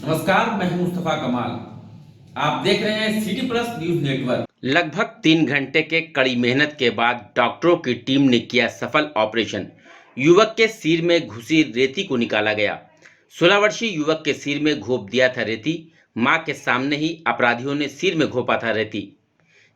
नमस्कार, मैं हूं मुस्तफा कमाल। आप देख रहे हैं सिटी प्लस न्यूज नेटवर्क। लगभग 3 घंटे के कड़ी मेहनत के बाद डॉक्टरों की टीम ने किया सफल ऑपरेशन। युवक के सिर में घुसी रेती को निकाला गया। 16 वर्षीय युवक के सिर में घोंप दिया था रेती। मां के सामने ही अपराधियों ने सिर में घोंपा था रेती।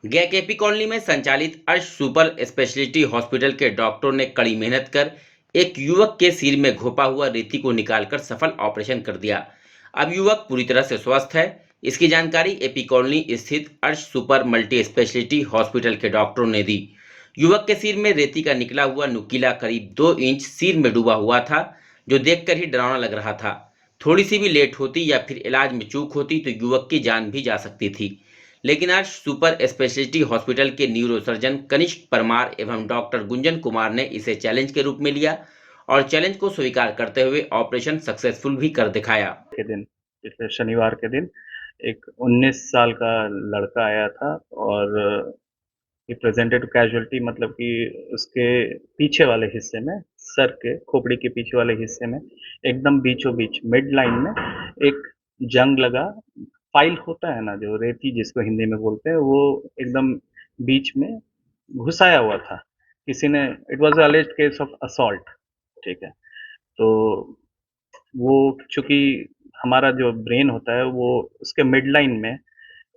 गया केपी कॉलोनी में संचालित अर्श सुपर स्पेशलिटी हॉस्पिटल के डॉक्टरों ने कड़ी मेहनत कर एक युवक के सिर में घोंपा हुआ रेती को निकालकर सफल ऑपरेशन कर दिया। अब युवक पूरी तरह से स्वस्थ है। इसकी जानकारी एपी कॉलोनी स्थित अर्श सुपर मल्टी स्पेशलिटी हॉस्पिटल के डॉक्टरों ने दी। युवक के सिर में रेती का निकला हुआ नुकीला करीब 2 इंच सिर में डूबा हुआ था, जो देखकर ही डरावना लग रहा था। थोड़ी सी भी लेट होती या फिर इलाज में चूक होती तो युवक की जान भी जा सकती थी, लेकिन आज सुपर स्पेशलिटी हॉस्पिटल के न्यूरोसर्जन कनिष्क परमार एवं डॉक्टर गुंजन कुमार ने इसे चैलेंज के रूप में लिया और चैलेंज को स्वीकार करते हुए ऑपरेशन सक्सेसफुल भी कर दिखाया। के दिन पिछले शनिवार के दिन एक 19 साल का लड़का आया था और ही प्रेजेंटेड कैजुअलिटी, मतलब कि उसके पीछे वाले हिस्से में, सर के खोपड़ी के पीछे वाले हिस्से में एकदम बीचों बीच मिड लाइन में एक जंग लगा। फाइल होता है ना, जो रेती जिसको हिंदी में बोलते हैं, वो एकदम बीच में घुसाया हुआ था किसी ने। It was alleged case of assault. ठीक है, तो वो चूंकि हमारा जो ब्रेन होता है वो उसके मिड लाइन में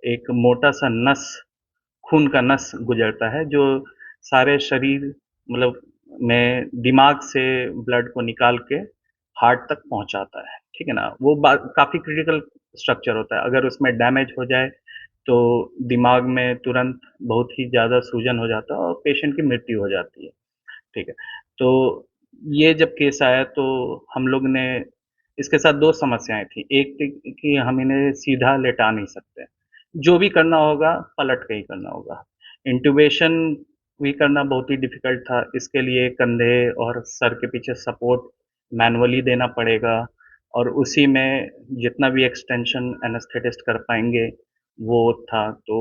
एक मोटा सा नस, खून का नस गुजरता है, जो सारे शरीर मतलब में दिमाग से ब्लड को निकाल के हार्ट तक पहुंचाता है। ठीक है ना, वो काफी क्रिटिकल स्ट्रक्चर होता है। अगर उसमें डैमेज हो जाए तो दिमाग में तुरंत बहुत ही ज्यादा सूजन हो जाता है और पेशेंट की मृत्यु हो जाती है। ठीक है, तो ये जब केस आया तो हम लोग ने, इसके साथ दो समस्याएं थी। एक थी कि हम इन्हें सीधा लेटा नहीं सकते, जो भी करना होगा पलट के ही करना होगा। इंटुबेशन भी करना बहुत ही डिफिकल्ट था। इसके लिए कंधे और सर के पीछे सपोर्ट मैनुअली देना पड़ेगा, और उसी में जितना भी एक्सटेंशन एनेस्थेटिस्ट कर पाएंगे वो था। तो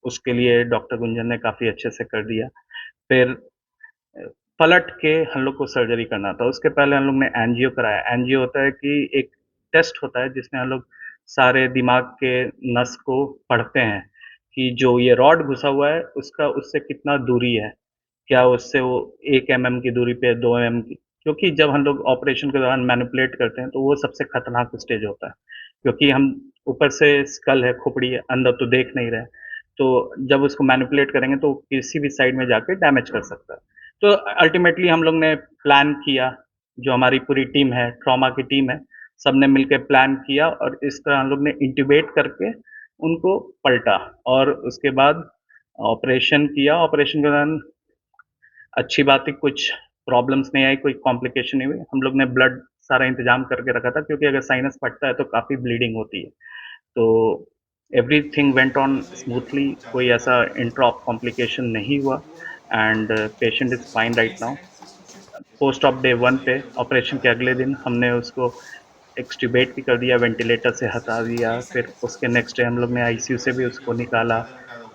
उसके लिए डॉक्टर गुंजन ने काफ़ी अच्छे से कर दिया। फिर पलट के हम लोग को सर्जरी करना था। उसके पहले हम लोग ने एंजियो कराया। एंजियो होता है कि एक टेस्ट होता है जिसमें हम लोग सारे दिमाग के नस को पढ़ते हैं कि जो ये रॉड घुसा हुआ है उसका उससे कितना दूरी है, क्या उससे वो 1 mm की दूरी पे, 2 mm की। क्योंकि जब हम लोग ऑपरेशन के दौरान मैनिपुलेट करते हैं तो वो सबसे खतरनाक स्टेज होता है, क्योंकि हम ऊपर से स्कल है, खोपड़ी है, अंदर तो देख नहीं रहे। तो जब उसको मैनिपुलेट करेंगे तो किसी भी साइड में जाके डैमेज कर सकता है। तो अल्टीमेटली हम लोग ने प्लान किया, जो हमारी पूरी टीम है, ट्रॉमा की टीम है, सबने मिलकर प्लान किया और इस तरह हम लोग ने इंट्यूबेट करके उनको पलटा और उसके बाद ऑपरेशन किया। ऑपरेशन के दौरान अच्छी बात है, कुछ प्रॉब्लम्स नहीं आई, कोई कॉम्प्लिकेशन नहीं हुई। हम लोग ने ब्लड सारा इंतजाम करके रखा था, क्योंकि अगर साइनस फटता है तो काफ़ी ब्लीडिंग होती है। तो एवरीथिंग वेंट ऑन स्मूथली, कोई ऐसा इंट्रा कॉम्प्लिकेशन नहीं हुआ and patient is fine right now. Post of day 1 पे, ऑपरेशन के अगले दिन हमने उसको एक्सट्यूबेट भी कर दिया, वेंटिलेटर से हटा दिया। फिर उसके नेक्स्ट डे हम लोग ने आईसीयू से भी उसको निकाला,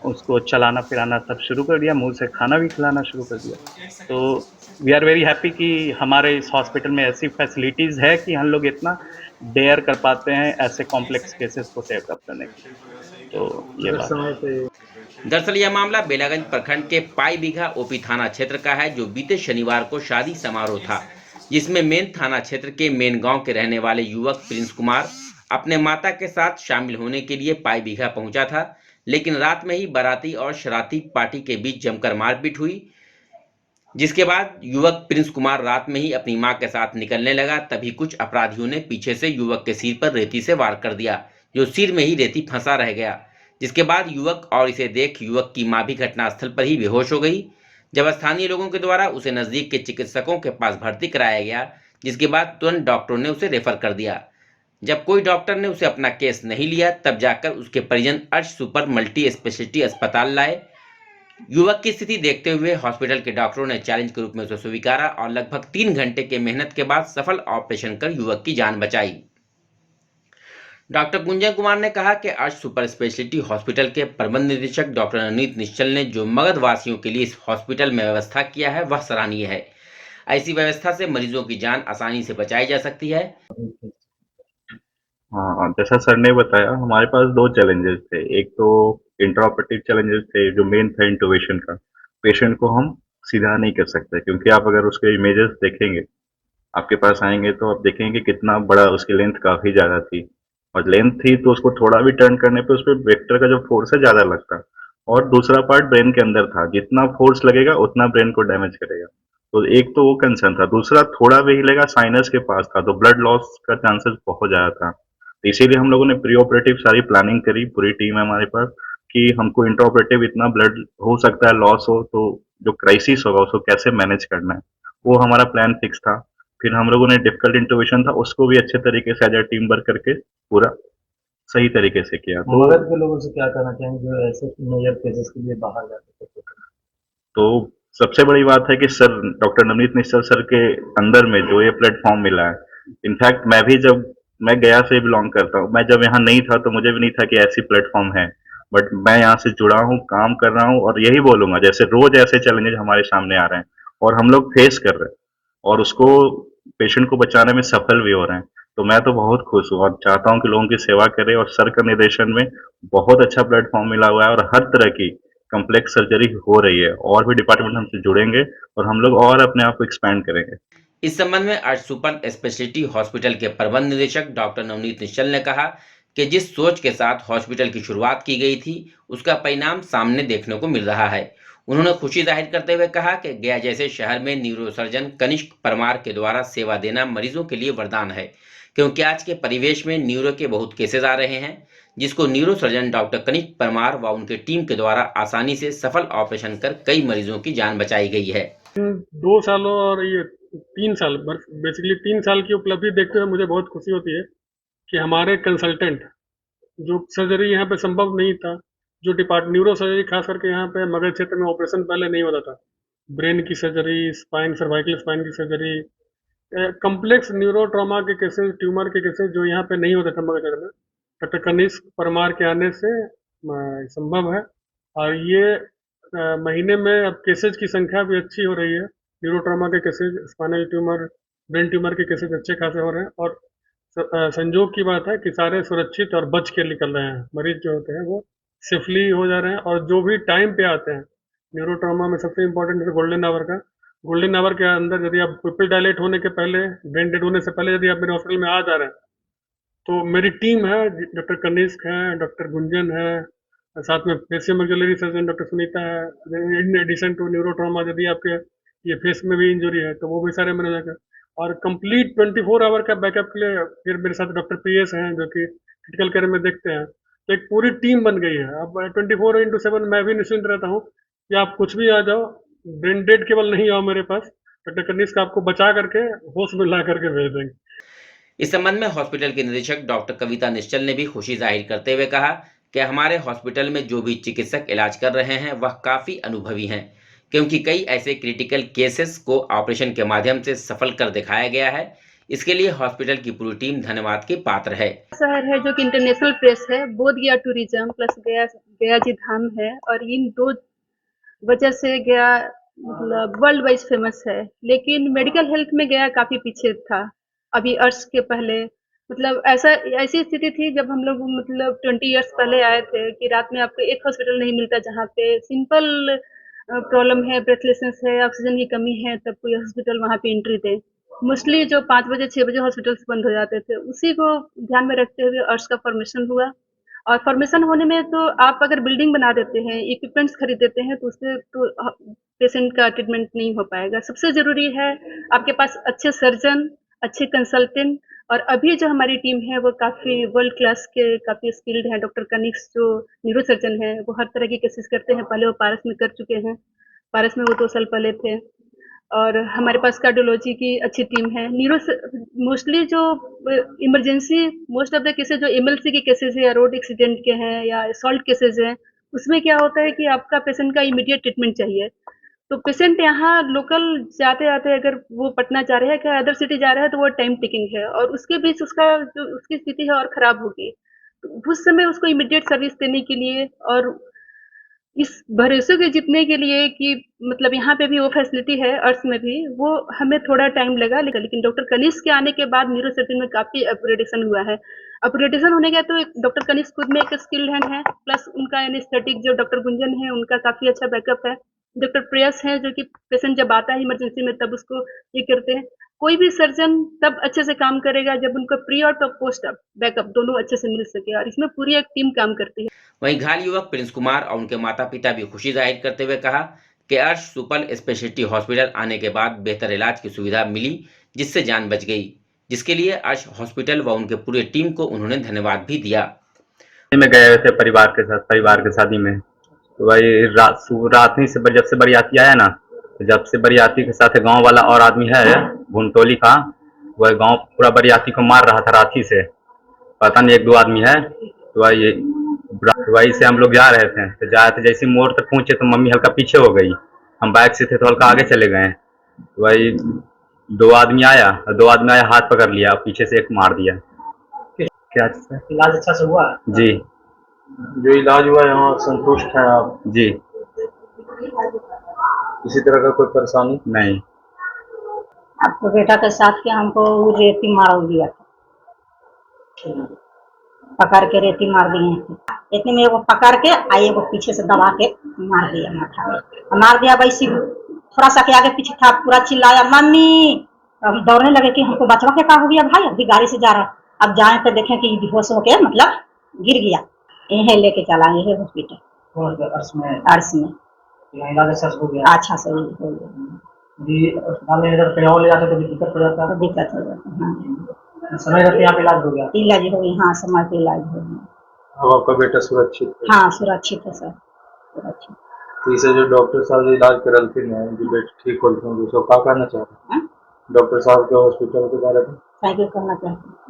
उसको चलाना फिराना सब शुरू कर दिया, मुंह से खाना भी खिलाना शुरू कर दिया। तो वी आर वेरी हैप्पी कि हमारे इस हॉस्पिटल में ऐसी फैसिलिटीज़ है कि हम लोग इतना डेयर कर पाते हैं ऐसे कॉम्प्लेक्स केसेस को टेक अप करने की। तो ये बात है। दरअसल यह मामला बेलागंज प्रखंड के पाई बीघा ओपी थाना क्षेत्र का है, जो बीते शनिवार को शादी समारोह था, जिसमें मेन थाना क्षेत्र के मेन गांव के रहने वाले युवक प्रिंस कुमार अपने माता के साथ शामिल होने के लिए पाई बीघा पहुंचा था। लेकिन रात में ही बाराती और शरारती पार्टी के बीच जमकर मारपीट हुई, जिसके बाद युवक प्रिंस कुमार रात में ही अपनी मां के साथ निकलने लगा। तभी कुछ अपराधियों ने पीछे से युवक के सिर पर रेती से वार कर दिया, जो सिर में ही रेती फंसा रह गया। जिसके बाद युवक और इसे देख युवक की मां भी घटनास्थल पर ही बेहोश हो गई। जब स्थानीय लोगों के द्वारा उसे नजदीक के चिकित्सकों के पास भर्ती कराया गया, जिसके बाद तुरंत डॉक्टरों ने उसे रेफर कर दिया। जब कोई डॉक्टर ने उसे अपना केस नहीं लिया, तब जाकर उसके परिजन अर्श सुपर मल्टी स्पेशलिटी अस्पताल लाए। युवक की स्थिति देखते हुए हॉस्पिटल के डॉक्टरों ने चैलेंज के रूप में उसे स्वीकारा और लगभग 3 घंटे के मेहनत के बाद सफल ऑपरेशन कर युवक की जान बचाई। डॉक्टर गुंजन कुमार ने कहा कि आज सुपर स्पेशलिटी हॉस्पिटल के प्रबंध निदेशक डॉक्टर अनीत निश्चल ने जो मगध वासियों के लिए इस हॉस्पिटल में व्यवस्था किया है वह सराहनीय है। ऐसी व्यवस्था से मरीजों की जान आसानी से बचाई जा सकती है। हाँ, जैसा सर ने बताया हमारे पास 2 चैलेंजेस थे। एक तो इंट्राऑपरेटिव चैलेंजेस थे जो मेन था इंट्यूबेशन का। पेशेंट को हम सीधा नहीं कर सकते क्योंकि आप अगर उसके इमेजेस देखेंगे, आपके पास आएँगे तो आप देखेंगे कि कितना बड़ा उसकी लेंथ काफ़ी ज़्यादा थी और लेंथ थी तो उसको थोड़ा भी टर्न करने पे उसपे वेक्टर का जो फ़ोर्स है ज़्यादा लगता और दूसरा पार्ट ब्रेन के अंदर था। जितना फ़ोर्स लगेगा उतना ब्रेन को डैमेज करेगा। तो एक तो वो कंसर्न था, दूसरा थोड़ा भी हिलेगा साइनस के पास था तो ब्लड लॉस का चांसेस बहुत ज़्यादा था। तो इसीलिए हम लोगों ने प्री ऑपरेटिव सारी प्लानिंग करी, पूरी टीम है हमारे पास कि हमको इंट्रा ऑपरेटिव इतना ब्लड हो सकता है लॉस हो तो जो क्राइसिस होगा उसको कैसे मैनेज करना है, वो हमारा प्लान फिक्स था। फिर हम लोगों ने डिफिकल्ट इंट्यूबेशन था उसको भी अच्छे तरीके से एज अ टीम वर्क करके पूरा सही तरीके से किया। तो मगध के लोगों से क्या कहना चाहेंगे जो ऐसे मेजर केसेस के लिए बाहर जाते थे? तो सबसे बड़ी बात है कि सर डॉक्टर नवनीत निश्चल सर के अंदर में जो ये प्लेटफॉर्म मिला है, इनफैक्ट मैं भी जब मैं गया से बिलोंग करता हूँ, मैं जब यहाँ नहीं था तो मुझे भी नहीं था कि ऐसी प्लेटफॉर्म है, बट मैं यहाँ से जुड़ा हूँ, काम कर रहा हूँ और यही बोलूंगा जैसे रोज ऐसे चैलेंजेस हमारे सामने आ रहे हैं और हम लोग फेस कर रहे हैं और उसको पेशेंट को बचाने में सफल भी हो रहे हैं। तो मैं तो बहुत खुश हूँ और चाहता हूँ कि लोगों की सेवा करें और सर का निर्देशन में बहुत अच्छा प्लेटफॉर्म मिला हुआ है और हर तरह की कॉम्प्लेक्स सर्जरी हो रही है और भी डिपार्टमेंट हमसे जुड़ेंगे और हम लोग और अपने आप को एक्सपैंड करेंगे। इस संबंध में आज सुपर स्पेशलिटी हॉस्पिटल के प्रबंध निदेशक डॉक्टर नवनीत निश्चल ने कहा कि जिस सोच के साथ हॉस्पिटल की शुरुआत की गई थी उसका परिणाम सामने देखने को मिल रहा है। उन्होंने खुशी जाहिर करते हुए कहा कि गया जैसे शहर में न्यूरोसर्जन कनिष्क परमार के द्वारा सेवा देना मरीजों के लिए वरदान है, क्योंकि आज के परिवेश में न्यूरो के बहुत केसेज आ रहे हैं जिसको न्यूरोसर्जन डॉक्टर कनिष्क परमार व उनके टीम के द्वारा आसानी से सफल ऑपरेशन कर कई मरीजों की जान बचाई गई है। 2 सालों और ये 3 साल बेसिकली 3 साल की उपलब्धि देखते हुए मुझे बहुत खुशी होती है कि हमारे कंसल्टेंट जो सर्जरी यहाँ पे संभव नहीं था, जो न्यूरो सर्जरी खास करके यहाँ पे मगध क्षेत्र में ऑपरेशन पहले नहीं होता था, ब्रेन की सर्जरी, स्पाइन सर्वाइकल स्पाइन की सर्जरी, कॉम्प्लेक्स न्यूरो ट्रॉमा के केसेस, ट्यूमर के केसेस जो यहाँ पे नहीं होते थे मगध क्षेत्र में, डॉक्टर कनिष्क परमार के आने से संभव है। और ये महीने में अब केसेज की संख्या भी अच्छी हो रही है। न्यूरो ट्रॉमा के cases, spinal tumour, brain tumour के केसेज अच्छे खासे हो रहे हैं और संजोग की बात है कि सारे सुरक्षित और बच के निकल रहे हैं। मरीज जो होते हैं वो सेफली हो जा रहे हैं और जो भी टाइम पे आते हैं, न्यूरो ट्रॉमा में सबसे इम्पोर्टेंट है गोल्डन आवर का। गोल्डन आवर के अंदर यदि आप पिपल डायलेट होने के पहले, ब्रेन डेड होने से पहले यदि आप मेरे हॉस्पिटल में आ जा रहे हैं, तो मेरी टीम है, डॉक्टर कनिष्क है, डॉक्टर गुंजन है, साथ में facial maxillary surgeon doctor Sunita है। In addition to neuro trauma यदि आपके ये फेस में भी इंजरी है तो वो भी सारे मैंने जाकर और कंप्लीट 24 आवर का बैकअप के लिए फिर मेरे साथ डॉक्टर पीएस हैं जो कि क्रिटिकल केयर में देखते हैं। तो एक पूरी टीम बन गई है। अब 24/7 मैं भी निश्चिंत रहता हूँ कि आप कुछ भी आ जाओ, ब्रेन डेड केवल नहीं आओ मेरे पास, डॉक्टर कनिष्क आपको बचा करके होश में ला करके भेज देंगे। इस संबंध में हॉस्पिटल की निदेशक डॉक्टर कविता निश्चल ने भी खुशी जाहिर करते हुए कहा कि हमारे हॉस्पिटल में जो भी चिकित्सक इलाज कर रहे हैं वह काफी अनुभवी हैं, क्योंकि कई ऐसे क्रिटिकल केसेस को ऑपरेशन के माध्यम से सफल कर दिखाया गया है। इसके लिए हॉस्पिटल की पूरी टीम धन्यवाद की पात्र है। शहर है जो कि इंटरनेशनल प्लेस है, बोध गया टूरिज्म प्लस गया जी धाम है और इन दो वजह से गया मतलब वर्ल्ड वाइज फेमस है। लेकिन मेडिकल हेल्थ में गया काफी पीछे था अभी अर्स के पहले। मतलब ऐसी स्थिति थी जब हम लोग मतलब 20 इयर्स पहले आए थे कि रात में आपको एक हॉस्पिटल नहीं मिलता जहाँ पे सिंपल प्रॉब्लम है, ब्रेथलेसनेस है, ऑक्सीजन की कमी है, तब कोई हॉस्पिटल वहाँ पे एंट्री दे। मोस्टली जो 5 बजे 6 बजे हॉस्पिटल्स बंद हो जाते थे, उसी को ध्यान में रखते हुए अर्स का फॉर्मेशन हुआ। और फॉर्मेशन होने में तो आप अगर बिल्डिंग बना देते हैं, इक्विपमेंट्स खरीद देते हैं तो उससे तो पेशेंट का ट्रीटमेंट नहीं हो पाएगा। सबसे ज़रूरी है आपके पास अच्छे सर्जन, अच्छे कंसल्टेंट और अभी जो हमारी टीम है वो काफ़ी वर्ल्ड क्लास के काफ़ी स्किल्ड हैं। डॉक्टर कनिष्क जो न्यूरो सर्जन हैं, वो हर तरह की केसेस करते हैं। पहले वो पारस में कर चुके हैं, पारस में वो 2 साल पहले थे। और हमारे पास कार्डियोलॉजी की अच्छी टीम है। मोस्टली जो emergency most of the cases जो एमएलसी के केसेस है या रोड एक्सीडेंट के हैं या असॉल्ट केसेस हैं, उसमें क्या होता है कि आपका पेशेंट का इमीडिएट ट्रीटमेंट चाहिए। तो पेशेंट यहाँ लोकल जाते-आते अगर वो पटना जा रहा है या अदर सिटी जा रहा है तो वो टाइम टेकिंग है और उसके बीच उसका जो उसकी स्थिति है और खराब होगी। तो उस समय उसको इमीडिएट सर्विस देने के लिए और इस भरोसे को जीतने के लिए कि मतलब यहाँ पे भी वो फैसिलिटी है, अर्ट्स में भी, वो हमें थोड़ा टाइम लगा, लेकिन डॉक्टर कनिष्क के आने के बाद न्यूरोसर्जन में काफ़ी अपग्रेडेशन हुआ है। अपग्रेडेशन होने का तो एक डॉक्टर कनिष्क खुद में एक स्किल्ड हैंड है, प्लस उनका एनेस्थेटिक जो डॉक्टर गुंजन है, उनका काफ़ी अच्छा बैकअप है। डॉक्टर प्रेयस हैं, जो कि पेशेंट जब आता है इमरजेंसी में तब उसको ये करते हैं। कोई भी सर्जन तब अच्छे से काम करेगा जब उनको प्री और पोस्ट बैकअप दोनों अच्छे से मिल सके, और इसमें पूरी एक टीम काम करती है। वहीं घायल युवक प्रिंस कुमार और उनके माता पिता भी खुशी जाहिर करते हुए कहा कि अर्श सुपर स्पेशलिटी हॉस्पिटल आने के बाद बेहतर इलाज की सुविधा मिली, जिससे जान बच गई, जिसके लिए अर्श हॉस्पिटल व उनके पूरे टीम को उन्होंने धन्यवाद भी दिया। में गए हुए थे परिवार के शादी में, तो वही रात ही से जब से बरियाती आया ना, तो जब से बरियाती के साथ गांव वाला और आदमी है भुनटोली का, वह गांव पूरा बरियाती को मार रहा था राती से, पता नहीं 1-2 आदमी है, तो वही से हम लोग जा रहे थे, तो जा रहे थे जैसे मोड़ तक पहुंचे तो मम्मी हल्का पीछे हो गई, हम बाइक से थे तो हल्का आगे चले गए, वही 2 आदमी आया, हाथ पकड़ लिया, पीछे से एक मार दिया। क्या इलाज अच्छा से हुआ? जी जो इलाज हुआ यहाँ संतुष्ट हैं आप? जी, किसी तरह का कोई परेशानी नहीं। आपको बेटा के साथ के हमको वो रेती मार दिया था, पकड़ के रेती मार दिए थे। इतने में एगो पकड़ के आई, एगो पीछे से दबा के मार दिया माथा में, मार दिया वैसे थोड़ा सा के आगे पीछे था, पूरा चिल्लाया मम्मी। हम दौड़ने लगे कि हमको बचवा के का हो गया भाई, अभी गाड़ी से जा रहा, अब जाए तो देखें कि बेहोश होके मतलब गिर गया, यहीं लेके चला यही हॉस्पिटल अर्स में, इलाज अच्छा से हो गया? अच्छा से हो गया। जी, अस्पताल में अगर कहीं और ले जाते तो दिक्कत हो जाता? दिक्कत हो जाता है, हाँ। समय रहते यहाँ पे इलाज हो गया? इलाज हो गई, हाँ, समय पे इलाज हो गया। अब आपका बेटा सुरक्षित है? हाँ, सुरक्षित है सर, सुरक्षित। तो इसे जो डॉक्टर साहब जो इलाज करलथिन है, जो बेटा ठीक होलथिन, उसको क्या कहना चाह रहे हैं डॉक्टर साहब के हॉस्पिटल के बारे में? थैंक यू करना चाहते हैं।